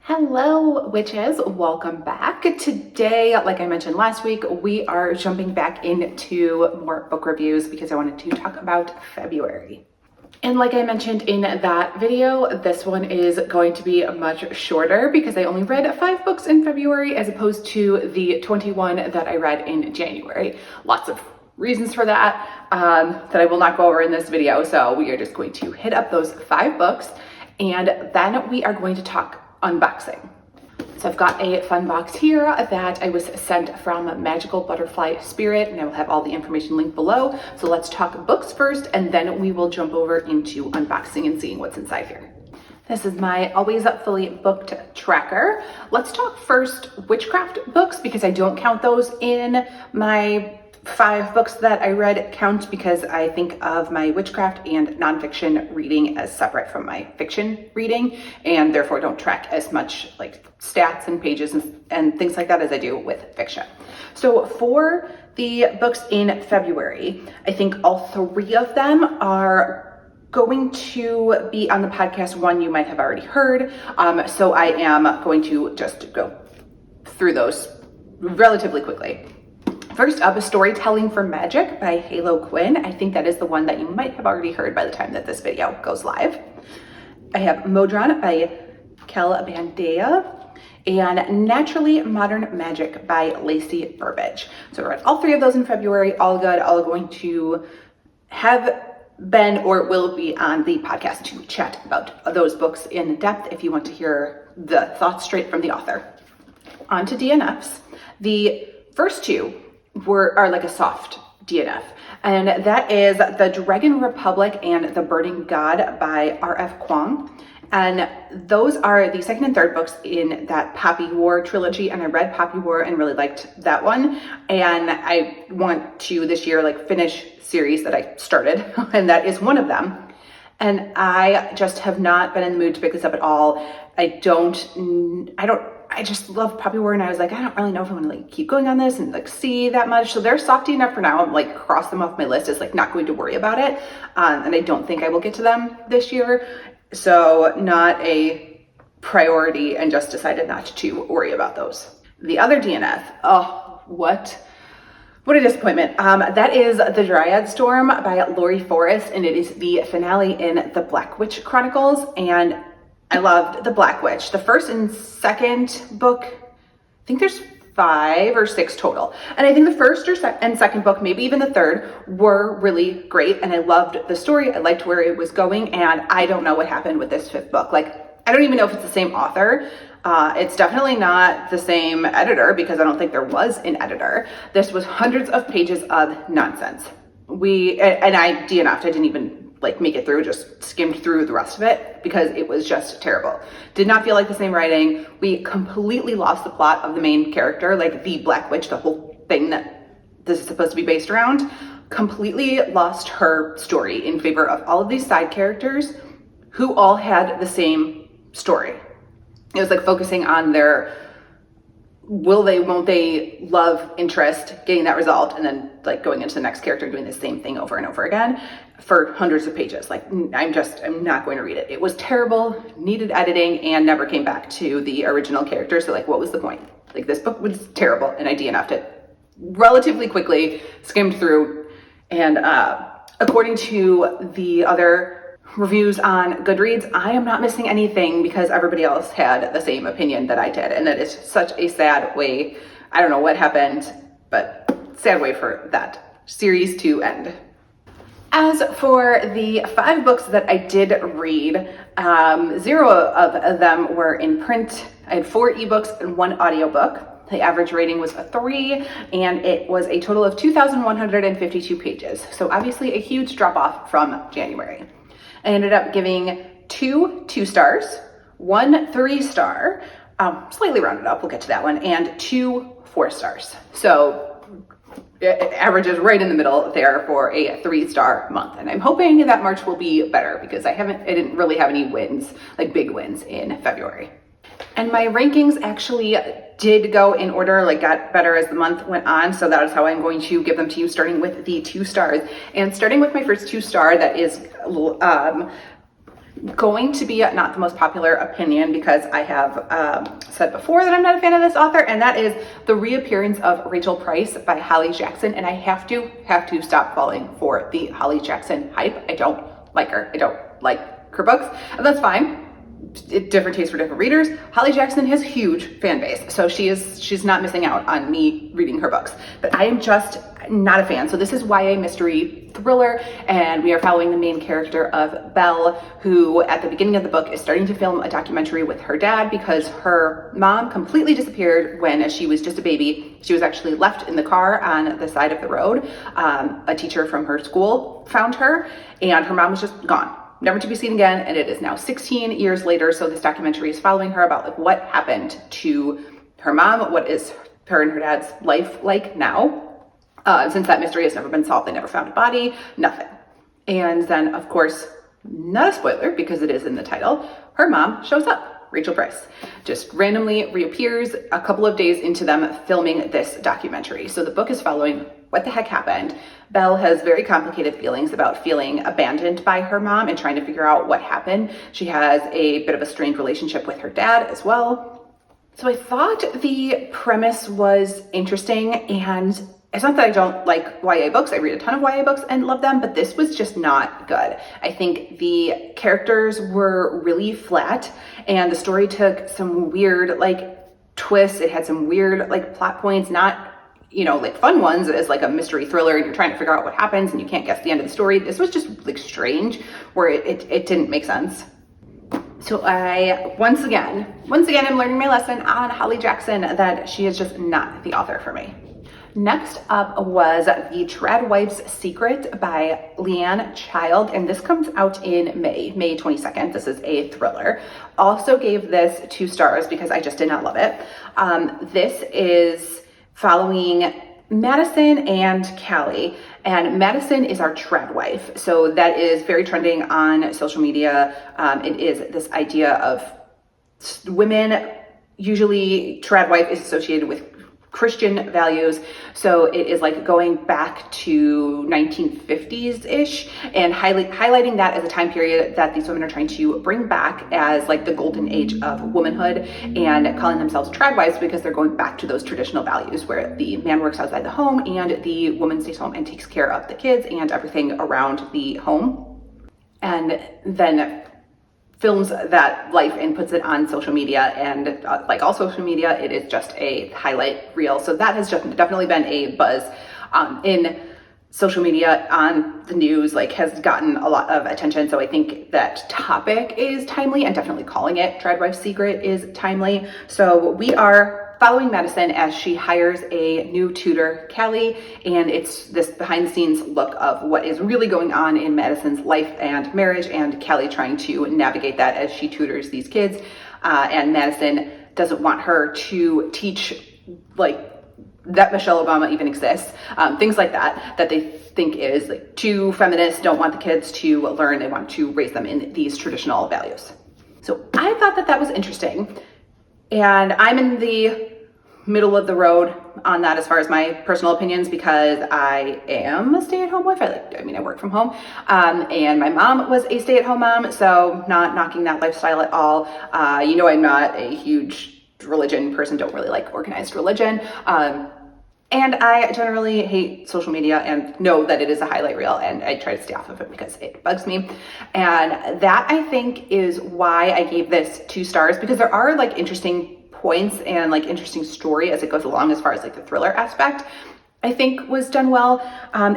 Hello, witches. Welcome back. Today, like I mentioned last week, we are jumping back into more book reviews because I wanted to talk about February. And like I mentioned in that video, this one is going to be much shorter because I only read 5 books in February as opposed to the 21 that I read in January. Lots of reasons for that that I will not go over in this video. So we are just going to hit up those 5 books and then we are going to talk unboxing. So I've got a fun box here that I was sent from Magical Butterfly Spirit, and I will have all the information linked below. So let's talk books first, and then we will jump over into unboxing and seeing what's inside here. This is my always fully booked tracker. Let's talk first witchcraft books because I don't count those in my 5 books that I read count because I think of my witchcraft and nonfiction reading as separate from my fiction reading, and therefore don't track as much like stats and pages and things like that as I do with fiction. So for the books in February, I think all 3 of them are going to be on the podcast. One you might have already heard. So I am going to just go through those relatively quickly. First up is Storytelling for Magic by Halo Quinn. I think that is the one that you might have already heard by the time that this video goes live. I have Modron by Kel Bandea and Naturally Modern Magic by Lacey Burbage. So I read all 3 of those in February, all good, all going to have been or will be on the podcast to chat about those books in depth if you want to hear the thoughts straight from the author. On to DNFs. The first 2 are like a soft DNF, and that is The Dragon Republic and The Burning God by R.F. Kuang. And those are the second and third books in that Poppy War trilogy, and I read Poppy War and really liked that one, and I want to this year like finish series that I started and that is one of them, and I just have not been in the mood to pick this up at all. I just love Poppy War, and I was like, I don't really know if I want to like keep going on this and like see that much. So they're softy enough for now. I'm like cross them off my list as like not going to worry about it. And I don't think I will get to them this year. So not a priority, and just decided not to worry about those. The other DNF, oh, what a disappointment. That is The Dryad Storm by Lori Forrest, and it is the finale in the Black Witch Chronicles. And I loved The Black Witch. The first and second book, I think there's 5 or 6 total. And I think the first and second book, maybe even the third, were really great. And I loved the story. I liked where it was going. And I don't know what happened with this 5th book. Like, I don't even know if it's the same author. It's definitely not the same editor because I don't think there was an editor. This was hundreds of pages of nonsense. I DNF'd. I didn't even like make it through, just skimmed through the rest of it because it was just terrible. Did not feel like the same writing. We completely lost the plot of the main character, like the Black Witch, the whole thing that this is supposed to be based around, completely lost her story in favor of all of these side characters who all had the same story. It was like focusing on their will they, won't they, love interest, getting that resolved, and then like going into the next character doing the same thing over and over again for hundreds of pages. Like I'm not going to read it. It was terrible, needed editing, and never came back to the original character. So like, what was the point? Like this book was terrible, and I DNF'd it relatively quickly, skimmed through, and according to the other reviews on Goodreads, I am not missing anything because everybody else had the same opinion that I did, and that is such a sad way. I don't know what happened, but sad way for that series to end. As for the 5 books that I did read, 0 of them were in print. I had 4 ebooks and 1 audiobook. The average rating was a 3, and it was a total of 2,152 pages. So obviously a huge drop off from January. I ended up giving 2 2-stars, 1 3-star, slightly rounded up, we'll get to that one, and 2 4-stars. So it averages right in the middle there for a 3-star month. And I'm hoping that March will be better because I didn't really have any wins, like big wins in February. And my rankings actually did go in order, like got better as the month went on. So that is how I'm going to give them to you, starting with the 2 stars. And starting with my first 2-star, that is going to be not the most popular opinion because I have said before that I'm not a fan of this author, and that is the reappearance of Rachel Price by Holly Jackson. And I have to stop falling for the Holly Jackson hype. I don't like her. I don't like her books, and that's fine. Different tastes for different readers. Holly Jackson has huge fan base, so she's not missing out on me reading her books, but I am just not a fan. So this is YA mystery thriller, and we are following the main character of Belle, who at the beginning of the book is starting to film a documentary with her dad because her mom completely disappeared when she was just a baby. She was actually left in the car on the side of the road. A teacher from her school found her, and her mom was just gone, never to be seen again. And it is now 16 years later. So this documentary is following her about like what happened to her mom, what is her and her dad's life like now, since that mystery has never been solved. They never found a body, nothing. And then of course, not a spoiler because it is in the title, her mom shows up. Rachel Price just randomly reappears a couple of days into them filming this documentary. So the book is following what the heck happened. Belle has very complicated feelings about feeling abandoned by her mom and trying to figure out what happened. She has a bit of a strained relationship with her dad as well. So I thought the premise was interesting, and it's not that I don't like YA books. I read a ton of YA books and love them, but this was just not good. I think the characters were really flat, and the story took some weird like twists. It had some weird like plot points, not, you know, like fun ones as like a mystery thriller and you're trying to figure out what happens and you can't guess the end of the story. This was just like strange where it didn't make sense. So I, once again, I'm learning my lesson on Holly Jackson that she is just not the author for me. Next up was The Tradwife's Secret by Leanne Child, and this comes out in May 22nd. This is a thriller. Also gave this 2 stars because I just did not love it. This is following Madison and Callie, and Madison is our tradwife. So that is very trending on social media. It is this idea of women, usually tradwife is associated with Christian values. So it is like going back to 1950s-ish and highlighting that as a time period that these women are trying to bring back as like the golden age of womanhood, and calling themselves tradwives because they're going back to those traditional values where the man works outside the home and the woman stays home and takes care of the kids and everything around the home, and then films that life and puts it on social media. And like all social media, it is just a highlight reel. So that has just definitely been a buzz in social media, on the news, like has gotten a lot of attention. So I think that topic is timely, and definitely calling it Tradwife's Secret is timely. So we are following Madison as she hires a new tutor, Callie, and it's this behind the scenes look of what is really going on in Madison's life and marriage, and Callie trying to navigate that as she tutors these kids. And Madison doesn't want her to teach like that Michelle Obama even exists, things like that they think is like too feminist, don't want the kids to learn, they want to raise them in these traditional values. So I thought that was interesting. And I'm in the middle of the road on that as far as my personal opinions, because I am a stay-at-home wife. I work from home, and my mom was a stay-at-home mom, so not knocking that lifestyle at all. I'm not a huge religion person, don't really like organized religion. And I generally hate social media and know that it is a highlight reel, and I try to stay off of it because it bugs me. And that, I think, is why I gave this 2 stars, because there are like interesting points and like interesting story as it goes along, as far as like the thriller aspect, I think was done well.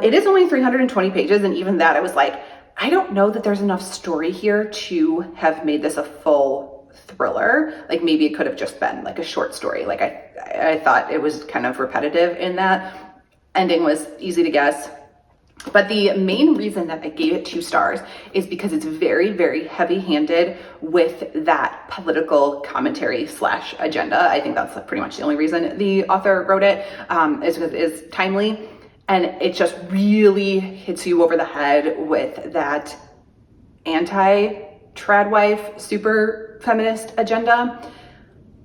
It is only 320 pages, and even that I was like, I don't know that there's enough story here to have made this a full thriller. Like maybe it could have just been like a short story. Like I thought it was kind of repetitive in that. Ending was easy to guess. But the main reason that I gave it 2 stars is because it's very, very heavy-handed with that political commentary / agenda. I think that's pretty much the only reason the author wrote it, is because it is timely. And it just really hits you over the head with that anti-tradwife, super feminist agenda.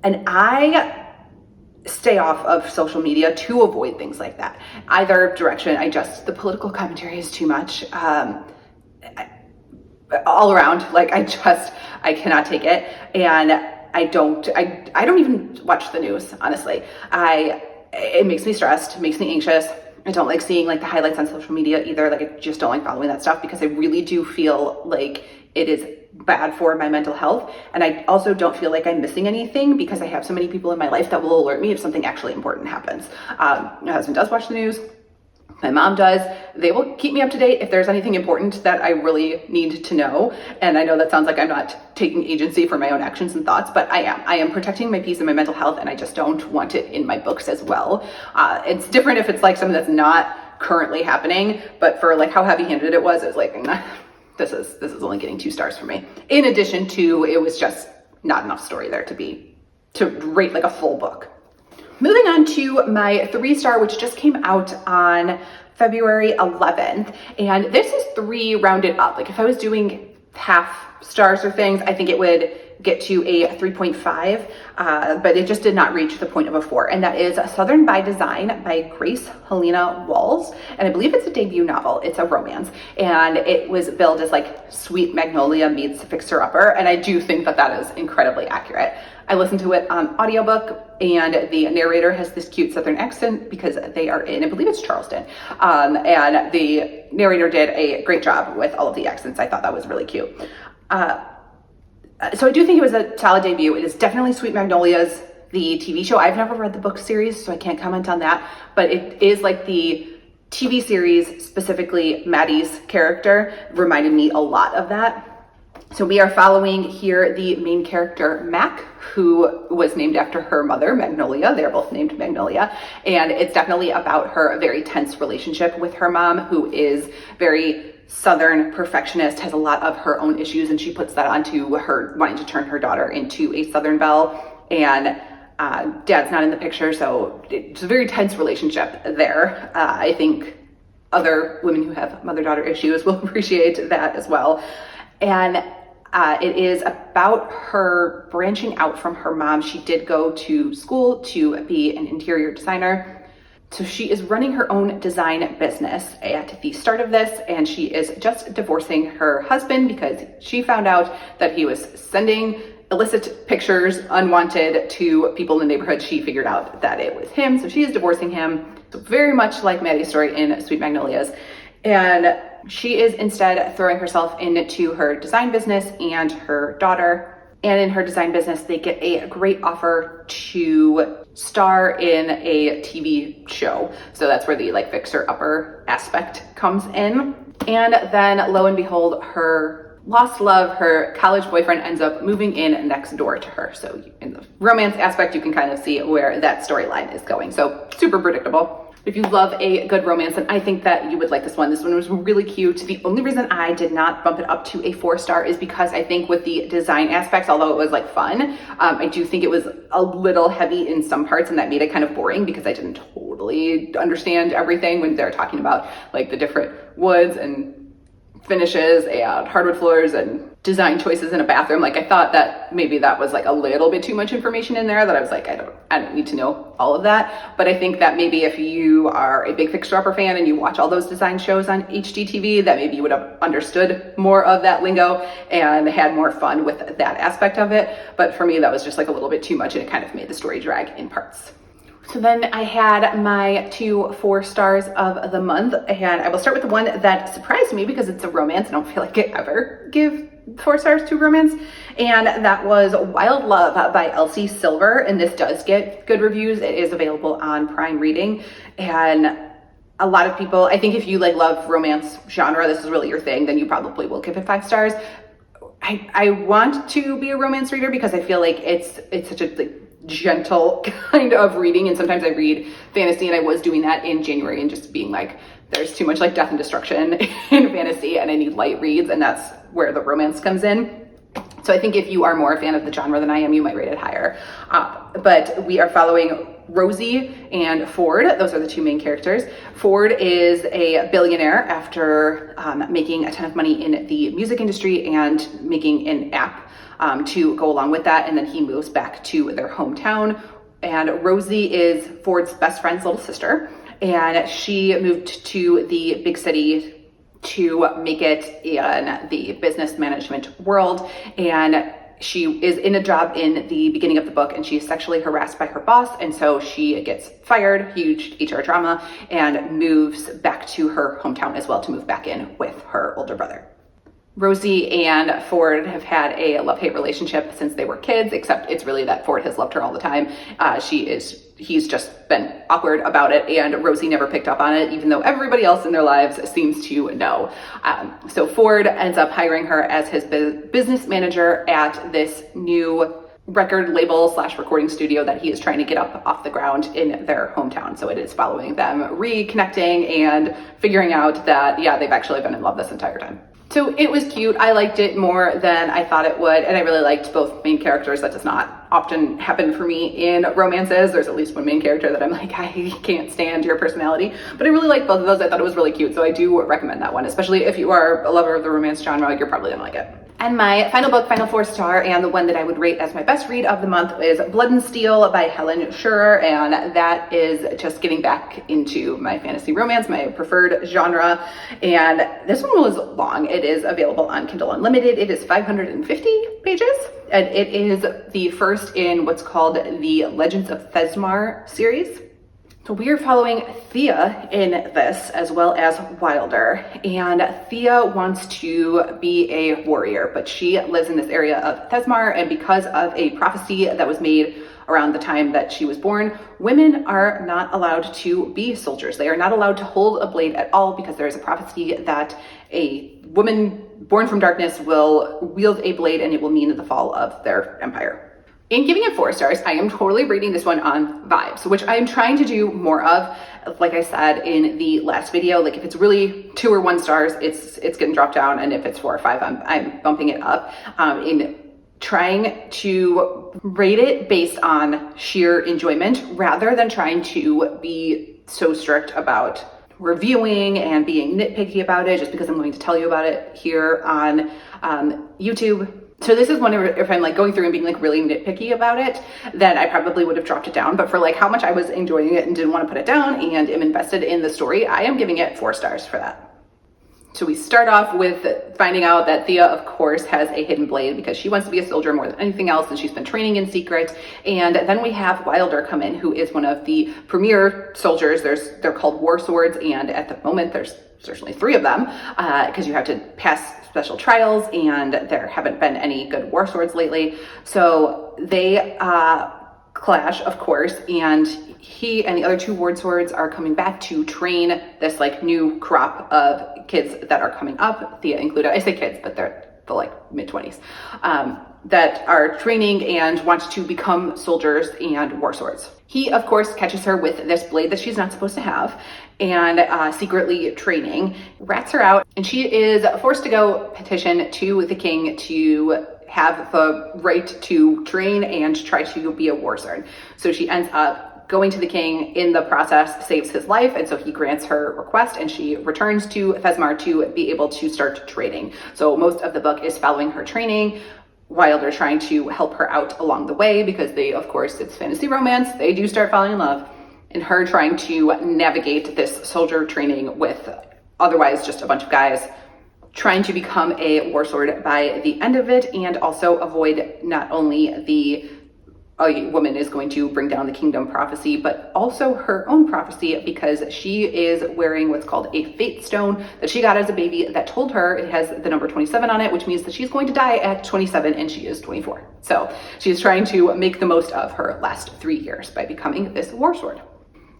And I stay off of social media to avoid things like that. Either direction, the political commentary is too much. all around. Like I cannot take it. And I don't even watch the news, honestly. It makes me stressed, makes me anxious. I don't like seeing like the highlights on social media either. Like I just don't like following that stuff because I really do feel like it is bad for my mental health. And I also don't feel like I'm missing anything because I have so many people in my life that will alert me if something actually important happens. My husband does watch the news. My mom does. They will keep me up to date if there's anything important that I really need to know. And I know that sounds like I'm not taking agency for my own actions and thoughts, but I am. I am protecting my peace and my mental health, and I just don't want it in my books as well. It's different if it's like something that's not currently happening, but for like how heavy-handed it was like, this is only getting 2 stars for me. In addition to, it was just not enough story there to rate like a full book. Moving on to my 3-star, which just came out on February 11th. And this is 3 rounded up. Like if I was doing half stars or things, I think it would get to a 3.5, but it just did not reach the point of a 4. And that is Southern by Design by Grace Helena Walls. And I believe it's a debut novel. It's a romance. And it was billed as like Sweet Magnolia meets Fixer Upper. And I do think that that is incredibly accurate. I listened to it on audiobook, and the narrator has this cute Southern accent because they are in, I believe it's Charleston. And the narrator did a great job with all of the accents. I thought that was really cute. So I do think it was a solid debut. It is definitely Sweet Magnolias, the TV show. I've never read the book series, so I can't comment on that, but it is like the TV series, specifically Maddie's character, reminded me a lot of that. So we are following here the main character, Mac, who was named after her mother, Magnolia. They're both named Magnolia. And it's definitely about her very tense relationship with her mom, who is very Southern perfectionist, has a lot of her own issues, and she puts that onto her wanting to turn her daughter into a Southern belle. And dad's not in the picture, so it's a very tense relationship there. I think other women who have mother-daughter issues will appreciate that as well. And it is about her branching out from her mom. She did go to school to be an interior designer. So she is running her own design business at the start of this, and she is just divorcing her husband because she found out that he was sending illicit pictures, unwanted, to people in the neighborhood. She figured out that it was him, so she is divorcing him. So very much like Maddie's story in Sweet Magnolias. And she is instead throwing herself into her design business and her daughter. And in her design business, they get a great offer to star in a TV show. So that's where the like fixer upper aspect comes in. And then lo and behold, her lost love, her college boyfriend, ends up moving in next door to her. So in the romance aspect, you can kind of see where that storyline is going. So super predictable. If you love a good romance, and I think that you would like this one. This one was really cute. The only reason I did not bump it up to a 4-star is because I think with the design aspects, although it was like fun, I do think it was a little heavy in some parts, and that made it kind of boring because I didn't totally understand everything when they're talking about like the different woods and finishes and hardwood floors and design choices in a bathroom. Like I thought that maybe that was like a little bit too much information in there that I was like, I don't need to know all of that. But I think that maybe if you are a big Fixer Upper fan and you watch all those design shows on HGTV, that maybe you would have understood more of that lingo and had more fun with that aspect of it. But for me, that was just like a little bit too much, and it kind of made the story drag in parts. So then I had my 2 4-stars of the month, and I will start with the one that surprised me because it's a romance. I don't feel like I ever give 4 stars to romance, and that was Wild Love by Elsie Silver. And this does get good reviews. It is available on Prime Reading, and a lot of people, I think if you like love romance genre, this is really your thing, then you probably will give it 5 stars. I want to be a romance reader because I feel like it's such a like gentle kind of reading, and sometimes I read fantasy, and I was doing that in January and just being like, there's too much like death and destruction in fantasy and I need light reads, and that's where the romance comes in. So I think if you are more a fan of the genre than I am, you might rate it higher. But we are following Rosie and Ford. Those are the 2 main characters. Ford is a billionaire after making a ton of money in the music industry and making an app to go along with that. And then he moves back to their hometown. And Rosie is Ford's best friend's little sister. And she moved to the big city to make it in the business management world. And she is in a job in the beginning of the book and she's sexually harassed by her boss. And so she gets fired, huge HR drama, and moves back to her hometown as well to move back in with her older brother. Rosie and Ford have had a love-hate relationship since they were kids, except it's really that Ford has loved her all the time. He's just been awkward about it, and Rosie never picked up on it, even though everybody else in their lives seems to know. So Ford ends up hiring her as his business manager at this new record label / recording studio that he is trying to get up off the ground in their hometown. So it is following them reconnecting and figuring out that, yeah, they've actually been in love this entire time. So it was cute. I liked it more than I thought it would, and I really liked both main characters. That does not often happen for me in romances. There's at least one main character that I'm like, I can't stand your personality, but I really liked both of those. I thought it was really cute, so I do recommend that one, especially if you are a lover of the romance genre. You're probably gonna like it. And my final book, final 4-star, and the one that I would rate as my best read of the month is Blood and Steel by Helen Schurer, and that is just getting back into my fantasy romance, my preferred genre. And this one was long. It is available on Kindle Unlimited. It is 550 pages, and it is the first in what's called the Legends of Thesmar series. So we are following Thea in this, as well as Wilder. And Thea wants to be a warrior, but she lives in this area of Thesmar, and because of a prophecy that was made around the time that she was born, women are not allowed to be soldiers. They are not allowed to hold a blade at all, because there is a prophecy that a woman born from darkness will wield a blade and it will mean the fall of their empire. In giving it 4 stars, I am totally rating this one on vibes, which I am trying to do more of. Like I said in the last video, like if it's really 2 or 1 stars, it's getting dropped down, and if it's 4 or 5, I'm bumping it up. In trying to rate it based on sheer enjoyment, rather than trying to be so strict about reviewing and being nitpicky about it, just because I'm going to tell you about it here on YouTube. So this is one where if I'm like going through and being like really nitpicky about it, then I probably would have dropped it down. But for like how much I was enjoying it and didn't want to put it down and am invested in the story, I am giving it 4 stars for that. So we start off with finding out that Thea, of course, has a hidden blade because she wants to be a soldier more than anything else, and she's been training in secret. And then we have Wilder come in, who is one of the premier soldiers. They're called war swords, and at the moment there's certainly 3 of them because you have to pass special trials, and there haven't been any good war swords lately. So they clash, of course, and he and the other 2 war swords are coming back to train this like new crop of kids that are coming up, Thea included. I say kids, but they're the like mid-20s, that are training and want to become soldiers and war swords. He, of course, catches her with this blade that she's not supposed to have, and secretly training, rats her out, and she is forced to go petition to the king to have the right to train and try to be a war sword. So she ends up going to the king, in the process saves his life, and so he grants her request, and she returns to Thesmar to be able to start training. So most of the book is following her training, Wilder trying to help her out along the way, because they, of course, it's fantasy romance, they do start falling in love, and her trying to navigate this soldier training with otherwise just a bunch of guys, trying to become a war sword by the end of it, and also avoid not only the a woman is going to bring down the kingdom prophecy, but also her own prophecy, because she is wearing what's called a fate stone that she got as a baby that told her it has the number 27 on it, which means that she's going to die at 27 and she is 24. So she's trying to make the most of her last 3 years by becoming this war sword.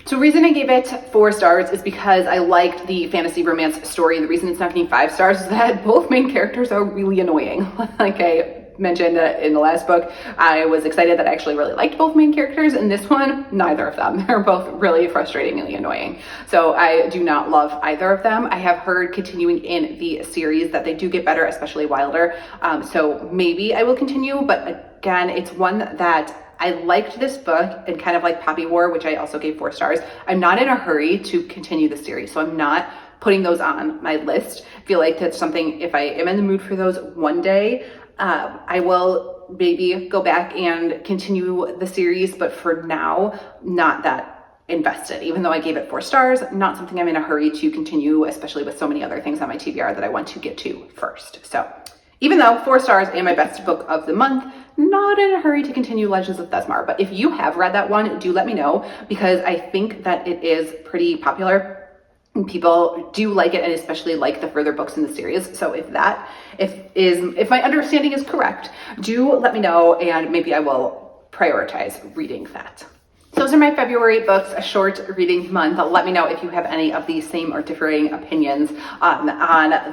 So the reason I gave it 4 stars is because I liked the fantasy romance story. The reason it's not getting 5 stars is that both main characters are really annoying. Like I mentioned in the last book, I was excited that I actually really liked both main characters. In this one, neither of them. They're both really frustratingly annoying. So I do not love either of them. I have heard continuing in the series that they do get better, especially Wilder. So maybe I will continue, but again, it's one that I liked this book, and kind of like Poppy War, which I also gave 4 stars. I'm not in a hurry to continue the series, so I'm not putting those on my list. I feel like that's something, if I am in the mood for those one day, I will maybe go back and continue the series, but for now, not that invested, even though I gave it 4 stars. Not something I'm in a hurry to continue, especially with so many other things on my TBR that I want to get to first. So even though 4 stars and my best book of the month, not in a hurry to continue Legends of Thesmar. But if you have read that one, do let me know, because I think that it is pretty popular. People do like it, and especially like the further books in the series. So if my understanding is correct, do let me know, and maybe I will prioritize reading that. Those are my February books, a short reading month. Let me know if you have any of the same or differing opinions on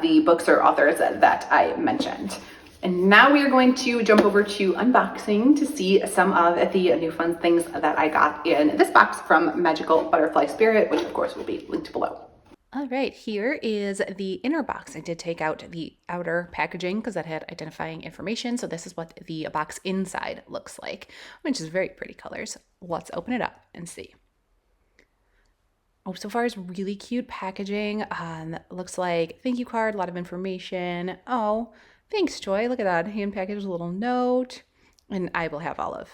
the books or authors that I mentioned. And now we are going to jump over to unboxing to see some of the new fun things that I got in this box from Magical Butterfly Spirit, which of course will be linked below. All right, here is the inner box. I did take out the outer packaging because that had identifying information. So this is what the box inside looks like, which is very pretty colors. Let's open it up and see. Oh, so far it's really cute packaging. Looks like thank you card, a lot of information. Oh, thanks, Joy. Look at that. Hand packaged little note. And I will have all of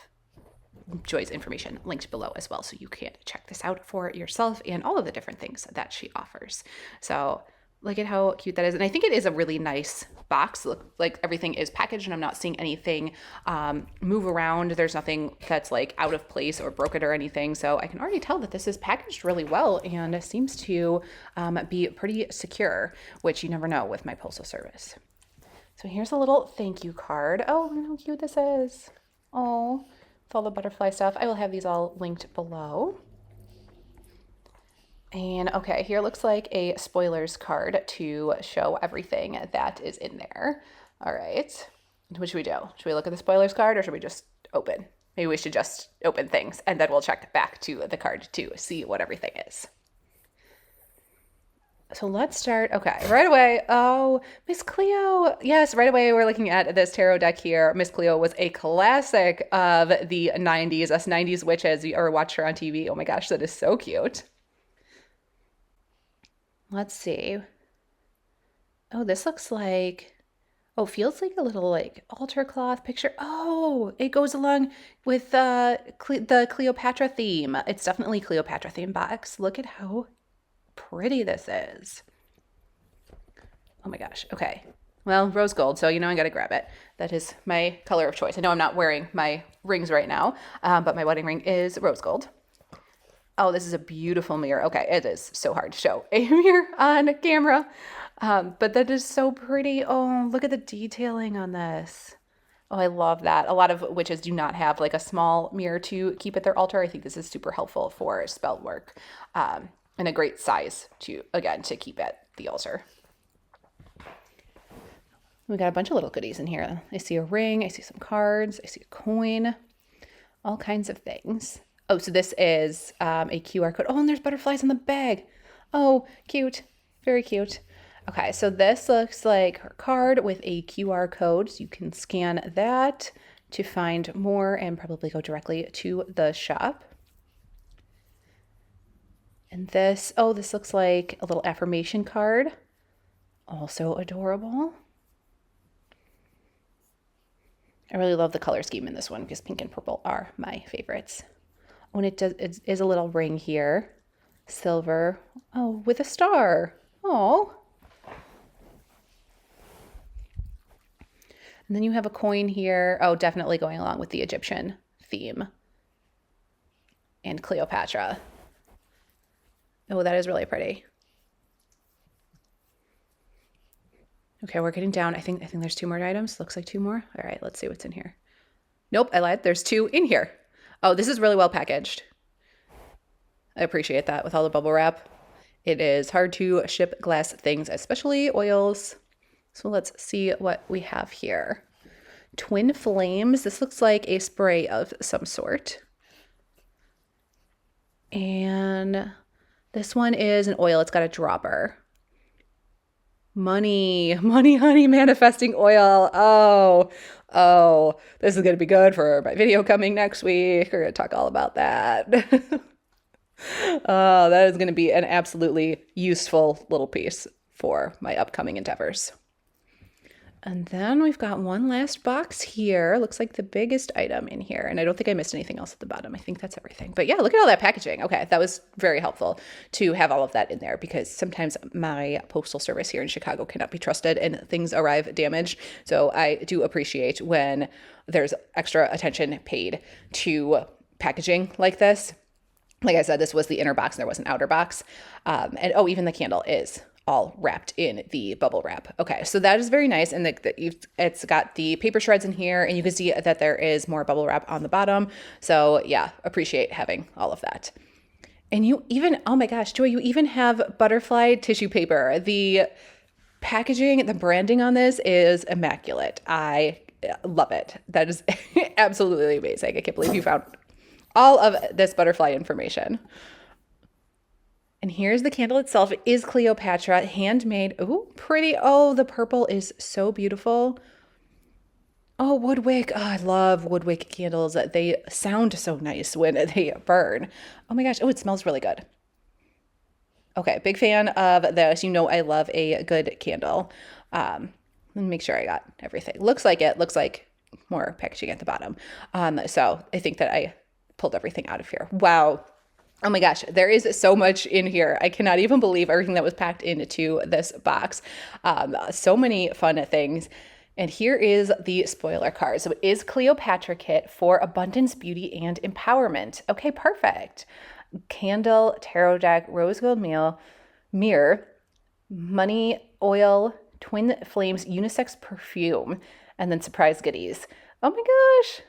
Joy's information linked below as well, so you can check this out for yourself and all of the different things that she offers. So look at how cute that is. And I think it is a really nice box. Look, like everything is packaged and I'm not seeing anything move around. There's nothing that's like out of place or broken or anything. So I can already tell that this is packaged really well and seems to be pretty secure, which you never know with my postal service. So here's a little thank you card. Oh, look how cute this is. Oh, with all the butterfly stuff. I will have these all linked below. And okay, here looks like a spoilers card to show everything that is in there. All right, what should we do? Should we look at the spoilers card or should we just open? Maybe we should just open things and then we'll check back to the card to see what everything is. So let's start, okay, right away. Oh, Miss Cleo. Yes, right away we're looking at this tarot deck here. Miss Cleo was a classic of the 90s, us 90s witches. You ever watched her on TV? Oh my gosh, that is so cute. Let's see. Oh, this looks like, oh, feels like a little like altar cloth picture. Oh, it goes along with the Cleopatra theme. It's definitely Cleopatra theme box. Look at how pretty this is. Oh my gosh. Okay. Well, rose gold, so you know I gotta grab it. That is my color of choice. I know I'm not wearing my rings right now, but my wedding ring is rose gold. Oh, this is a beautiful mirror. Okay, it is so hard to show a mirror on camera, but that is so pretty. Oh, look at the detailing on this. Oh, I love that. A lot of witches do not have like a small mirror to keep at their altar. I think this is super helpful for spell work. And a great size to, again, to keep at the altar. We got a bunch of little goodies in here. I see a ring, I see some cards, I see a coin, all kinds of things. Oh, so this is a QR code. Oh, and there's butterflies in the bag. Oh, cute, very cute. Okay, so this looks like her card with a QR code. So you can scan that to find more and probably go directly to the shop. And this, oh, this looks like a little affirmation card. Also adorable. I really love the color scheme in this one because pink and purple are my favorites. Oh, and it is a little ring here. Silver. Oh, with a star. Oh. And then you have a coin here. Oh, definitely going along with the Egyptian theme. And Cleopatra. Oh, that is really pretty. Okay, we're getting down. I think there's 2 more items. Looks like 2 more. All right, let's see what's in here. Nope, I lied. There's 2 in here. Oh, this is really well packaged. I appreciate that with all the bubble wrap. It is hard to ship glass things, especially oils. So let's see what we have here. Twin Flames. This looks like a spray of some sort. And this one is an oil. It's got a dropper. Money, honey, manifesting oil. Oh, this is going to be good for my video coming next week. We're going to talk all about that. Oh, that is going to be an absolutely useful little piece for my upcoming endeavors. And then we've got one last box here. Looks like the biggest item in here. And I don't think I missed anything else at the bottom. I think that's everything. But yeah, look at all that packaging. Okay, that was very helpful to have all of that in there because sometimes my postal service here in Chicago cannot be trusted and things arrive damaged. So I do appreciate when there's extra attention paid to packaging like this. Like I said, this was the inner box and there was an outer box. And oh, even the candle is all wrapped in the bubble wrap. Okay, so that is very nice. And it's got the paper shreds in here and you can see that there is more bubble wrap on the bottom. So yeah, appreciate having all of that. And you even, oh my gosh, Joy, you even have butterfly tissue paper. The packaging, the branding on this is immaculate. I love it. That is absolutely amazing. I can't believe you found all of this butterfly information. And here's the candle itself. It is Cleopatra, handmade. Oh, pretty. Oh, the purple is so beautiful. Oh, woodwick. Oh, I love woodwick candles. They sound so nice when they burn. Oh my gosh. Oh, it smells really good. Okay, big fan of this. You know I love a good candle. Let me make sure I got everything. Looks like it. Looks like more packaging at the bottom. So I think that I pulled everything out of here. Wow. Oh my gosh, there is so much in here. I cannot even believe everything that was packed into this box. So many fun things. And here is the spoiler card. So it is Cleopatra kit for abundance, beauty, and empowerment. Okay, perfect. Candle, tarot deck, rose gold mirror, money oil, twin flames, unisex perfume, and then surprise goodies. Oh my gosh.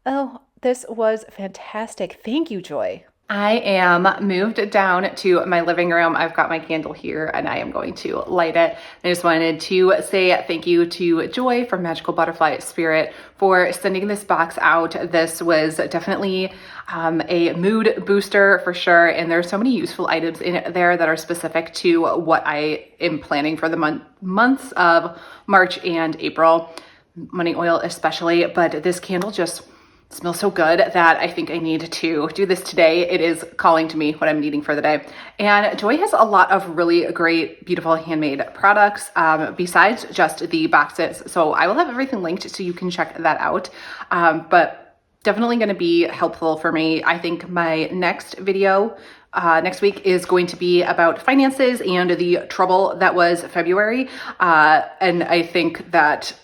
Oh, this was fantastic. Thank you, Joy. I am moved down to my living room. I've got my candle here and I am going to light it. I just wanted to say thank you to Joy from Magical Butterfly Spirit for sending this box out. This was definitely a mood booster for sure. And there's so many useful items in there that are specific to what I am planning for the months of March and April, money oil especially, but this candle just smells so good that I think I need to do this today. It is calling to me what I'm needing for the day. And Joy has a lot of really great, beautiful handmade products besides just the boxes. So I will have everything linked so you can check that out. But definitely going to be helpful for me. I think my next video next week is going to be about finances and the trouble that was February. And I think that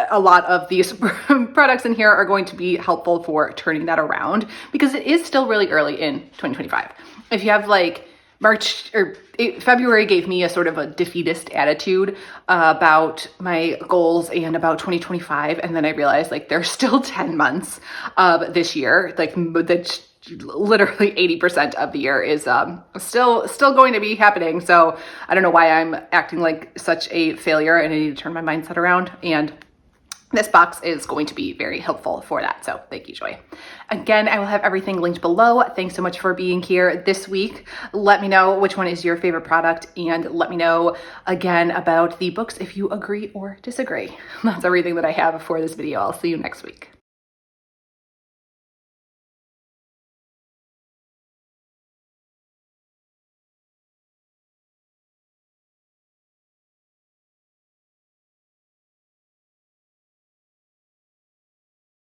a lot of these products in here are going to be helpful for turning that around because it is still really early in 2025. If you have like February gave me a sort of a defeatist attitude about my goals and about 2025. And then I realized like there's still 10 months of this year, like literally 80% of the year is still going to be happening. So I don't know why I'm acting like such a failure and I need to turn my mindset around. And this box is going to be very helpful for that. So thank you, Joy. Again, I will have everything linked below. Thanks so much for being here this week. Let me know which one is your favorite product and let me know again about the books if you agree or disagree. That's everything that I have for this video. I'll see you next week.